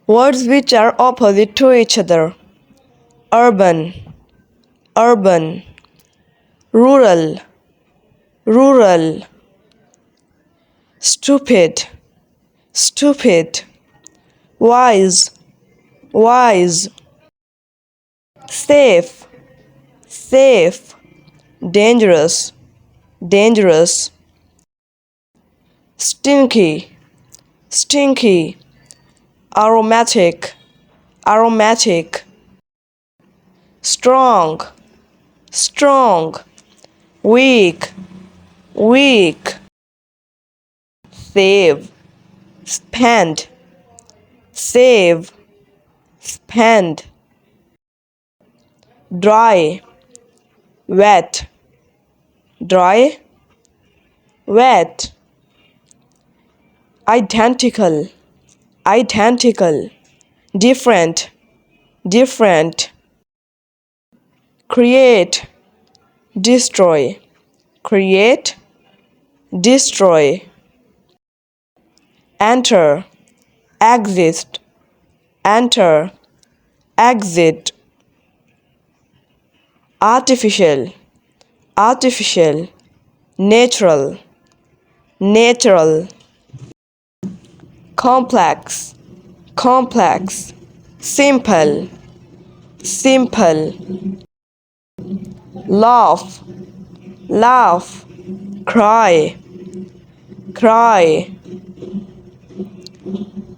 Words which are opposite to each other. Urban, urban. Rural, rural. Stupid, stupid. Wise, wise. Safe, safe. Dangerous, dangerous. Stinky, stinky. Aromatic, aromatic. Strong, strong. Weak, weak. Save, spend, save, spend. Dry, wet, dry, wet. Identical, identical. Different, different. Create, destroy, create, destroy. Enter, exist, enter, exit. Artificial, artificial. Natural, natural. Complex, complex. Simple, simple. Laugh, laugh. Cry, cry.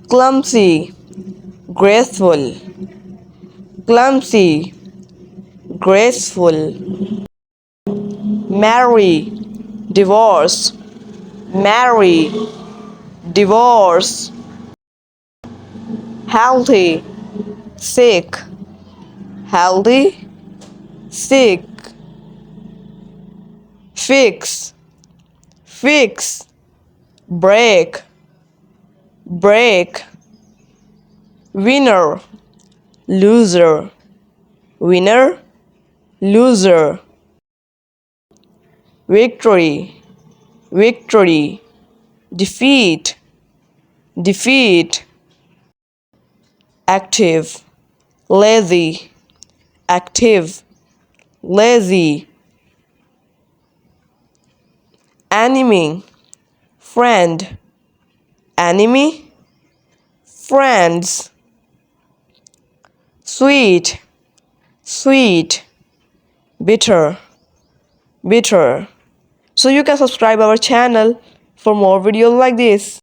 Clumsy, graceful, clumsy, graceful. Marry, divorce, marry, divorce. Healthy, sick, healthy, sick. Fix, fix. Break, break. Winner, loser, winner, loser. Victory, victory. Defeat, defeat. Active, lazy, active, lazy. Enemy, friend, enemy, friends. Sweet, sweet. Bitter, bitter. So you can subscribe our channel for more videos like this.